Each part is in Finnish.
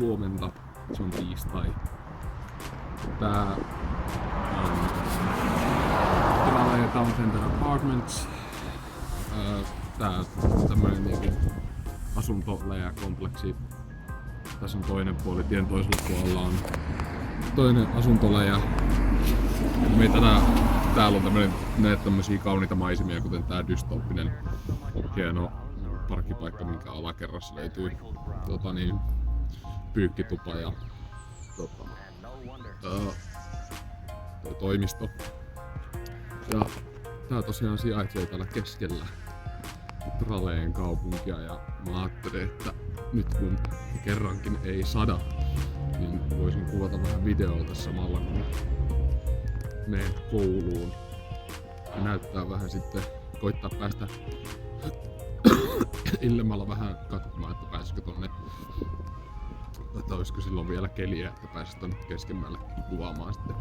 huomenta, se on tiistai. Tää on Trale Town Center Apartments. Tää on tämmönen niinku asuntoläjäkompleksi. Tässä on toinen puoli, tien toisella puolella on toinen asuntoläjä. Täällä on tämmösiä kauniita maisemia, kuten tää dystooppinen hieno parkkipaikka, minkä alakerrassa löytyy pyykkitupa ja toimisto. Ja tää tosiaan sijaitsee täällä keskellä Traleen kaupunkia ja mä ajattelin, että nyt kun kerrankin ei sada, niin voisin kuvata vähän videolta samalla kun menen kouluun ja näyttää vähän sitten, koittaa päästä illemmalla vähän katsomaan, että pääsisikö tonne, että olisiko silloin vielä keliä, että pääsis tonne keskemmälle kuvaamaan sitten.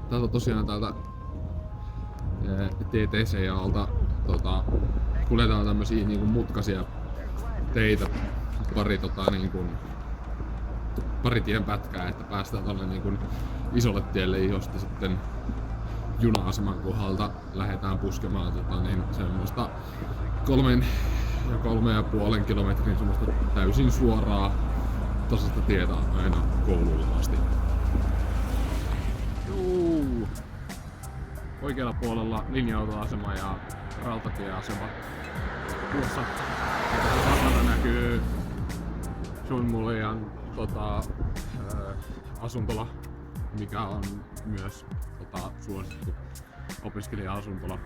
Täältä tosiaan täältä TTC-alta kuljetaan tämmösiä niinku mutkaisia teitä, pari tien pätkää, että päästään tonne niinku isolle tielle, josta sitten juna-aseman kohdalta lähdetään puskemaan semmoista 3 ja 3,5 kilometrin semmoista täysin suoraa tasaista tietä aina koululle asti. Juu. Oikealla puolella linja-autoasema ja rautatieasema. Tuossa takana näkyy Sunmulian asuntola, mikä on myös suosittu opiskelija-asuntola,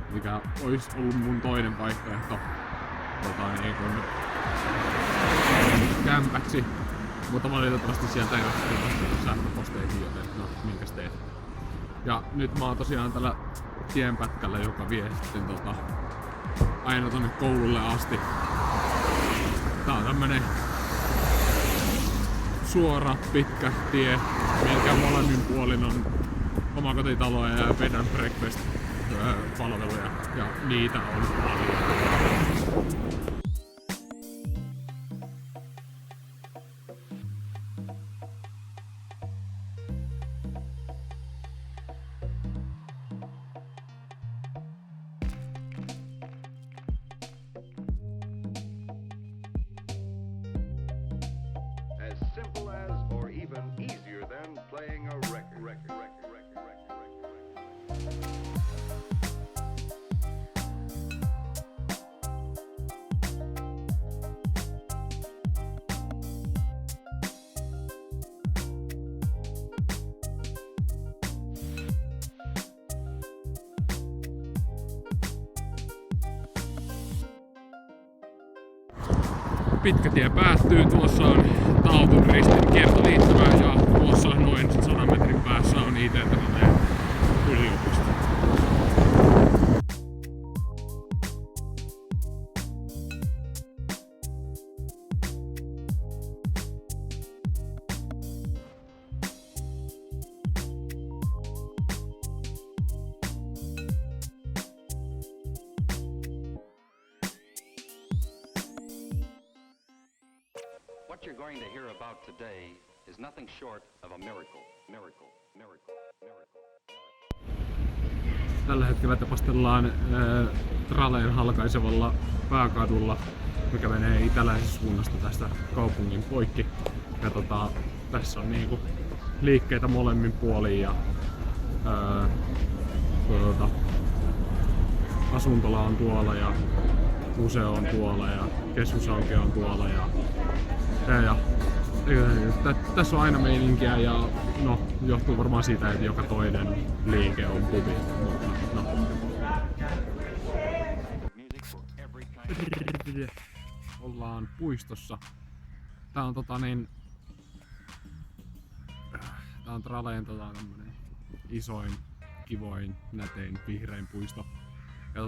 mikä olisi ollut mun toinen vaihtoehto kämpäksi, mutta valitettavasti sieltä ei ole vastannut sähköposteihin, joten no minkäs teet. Ja nyt mä oon tosiaan tällä tienpätkällä, joka vie sitten aina tonne koululle asti. Tää on tämmönen suora, pitkä tie, minkä molemmin puolin on omakotitaloja ja bed and breakfast palveluja, ja niitä on paljon. Simple as, or even easier than playing a record. Pitkä tie päättyy, tuossa on Tautun ristin kiertoliittymä ja tuossa noin 100 metrin päässä on IT-Traleen yliopisto. What you're going to hear about today is nothing short of a miracle. Tällä hetkellä tapastellaan Traleen halkaisevalla pääkadulla, mikä menee itäläisestä suunnasta tästä kaupungin poikki. Ja tässä on niinku liikkeitä molemmin puolin ja asuntola on tuolla ja museo on tuolla ja keskushanke on tuolla ja tässä on aina meininkiä ja no, johtuu varmaan siitä, että joka toinen liike on pubi. Ollaan puistossa. Tää on tää on Traleen tämmönen isoin, kivoin, nätein, vihrein puisto. Ja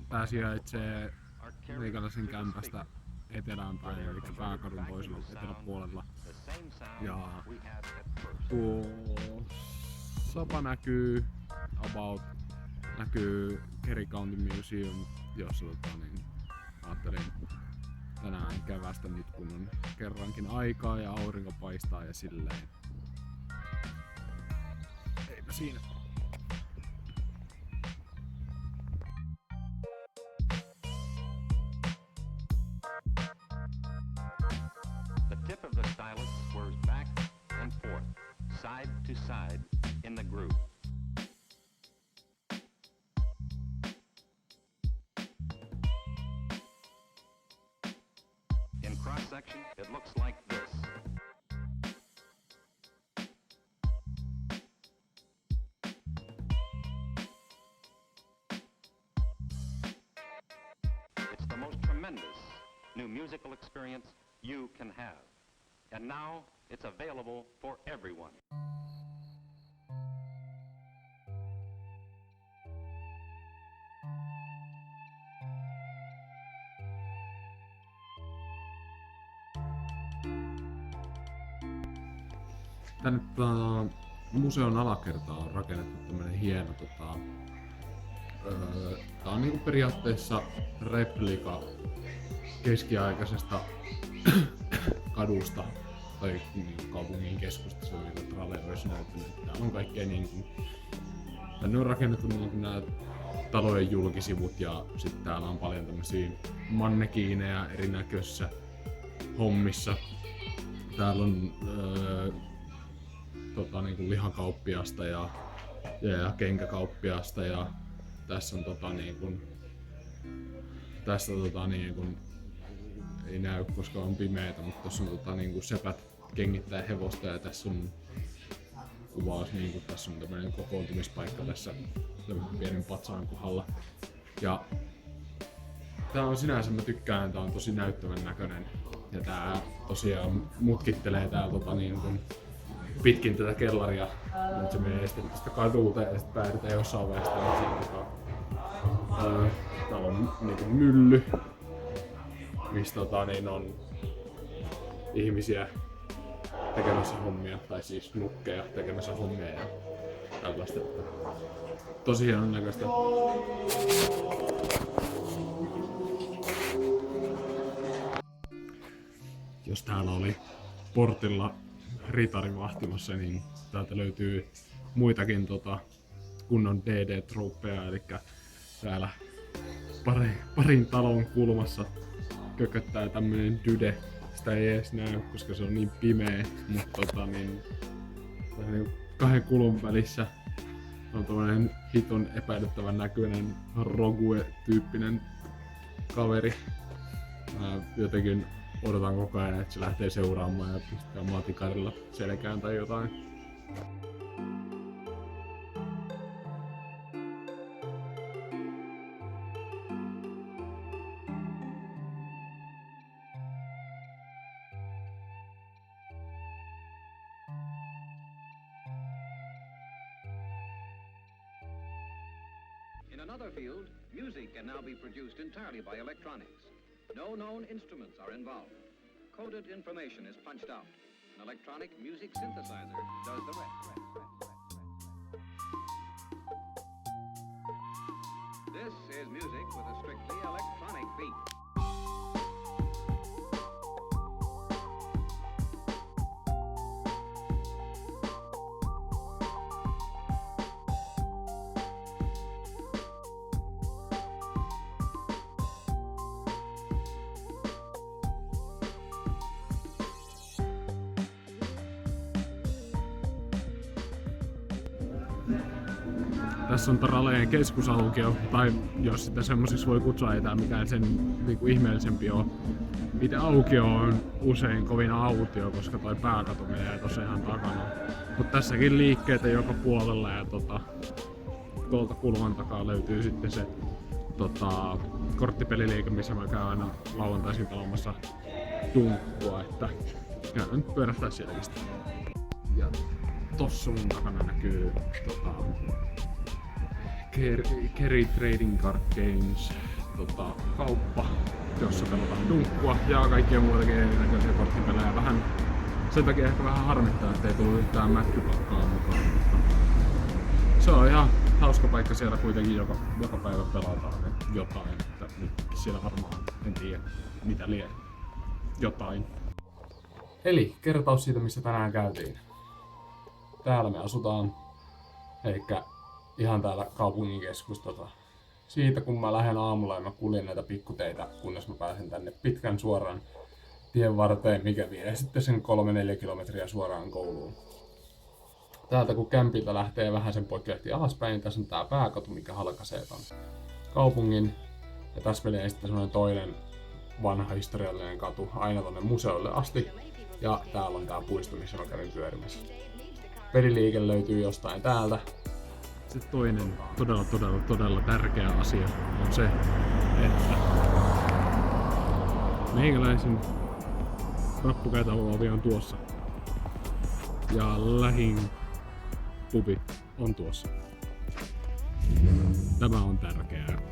tää sijaitsee meikäläisen kämpästä etelään päin, eli pääkadun toisella eteläpuolella. Ja tuossa näkyy näkyy Kerry County Museum, jossa ajattelin tänään kevästä nyt kun on kerrankin aikaa ja aurinko paistaa ja silleen. Eipä siinä. The tip of the stylus swerves back and forth, side to side, in the groove. In cross-section, it looks like this. It's the most tremendous new musical experience you can have. And now it's available for everyone. Tänne museon alakertaan on rakennettu tämmönen hieno tää on niinku periaatteessa replika keskiaikaisesta kadusta tai niinku kaupungin keskustassa, mitä Trale olisi näyttänyt. Täällä on kaikkea niinku, tänne on rakennettu niinku nää talojen julkisivut ja sitten täällä on paljon tämmösiä mannekiineja erinäköisissä hommissa. Täällä on niinku lihakauppiasta ja kenkäkauppiasta ja tässä on tässä ei näy koska on pimeätä, mutta tossa on niinku sepät kengittää hevosta ja tässä on kuvaus niinku tässä on tämmönen kokoontumispaikka tässä pienen patsaan kohdalla. Ja tää on sinänsä, mä tykkään, tää on tosi näyttävän näköinen ja tää tosiaan mutkittelee tää pitkin tätä kellaria, mutta se menee sitten tästä kadulta ja sitten päädytään jossain vaiheessa täällä on niinku mylly, missä on ihmisiä tekemässä hommia, tai siis nukkeja tekemässä hommia ja tällaista. Tosi hienon näköistä. Jos täällä oli portilla ritari vahtimassa, niin täältä löytyy muitakin kunnon DD-truppeja, eli täällä parin talon kulmassa kököttää tämmönen dyde. Sitä ei edes näy, koska se on niin pimeä, mutta kahden kulun välissä on tommonen hiton epäilyttävän näköinen Rogue-tyyppinen kaveri. Mä jotenkin odotan koko ajan, että se lähtee seuraamaan ja pistää maatikarilla selkään tai jotain. In another field, music can now be produced entirely by electronics. No known instruments are involved. Coded information is punched out. An electronic music synthesizer does the rest. This is music with a strictly electronic beat. Tässä on Traleen keskusaukio, tai jos sitä semmosiksi voi kutsua, ei tää mikään sen niinku ihmeellisempi ole. Itse aukio on usein kovin autio, koska toi pääkatu menee tossa ihan takana. Mut tässäkin liikkeitä joka puolella ja tuolta kulman takaa löytyy sitten se korttipeliliike, missä mä käyn aina lauantaisin pelaamassa dunkkua, että käyn nyt pyörähtää sielläkin sitä. Ja tossa mun takana näkyy Kerry Trading Card Games kauppa, jossa pelataan dunkkua ja kaikkia muitakin erinäköisiä korttipelejä. Vähän sen takia ehkä vähän harmittaa, ettei tullut yhtään mätkypakkaa mukaan. Se on ihan hauska paikka siellä kuitenkin joka päivä pelataan jotain, että nyt siellä varmaan en tiedä mitä lie. jotain. Eli kertaus siitä, missä tänään käytiin. Täällä me asutaan, eikä ihan täällä kaupungin keskustassa. Siitä kun mä lähden aamulla ja mä kuljen näitä pikkuteitä, kunnes mä pääsen tänne pitkän suoran tien varteen, mikä vie sitten sen 3-4 kilometriä suoraan kouluun. Täältä kun kämpiltä lähtee vähän sen poikkeahti alaspäin, niin tässä on tää pääkatu, mikä halkaisee ton kaupungin. Ja tässä menee sitten semmonen toinen vanha historiallinen katu aina tonne museolle asti. Ja täällä on tää puisto, missä mä kävin pyörimässä. Peliliike löytyy jostain täältä. Sitten toinen todella tärkeä asia on se, että meikäläisen rappukäytävä-ovi on tuossa. Ja lähin pubi on tuossa. Tämä on tärkeää.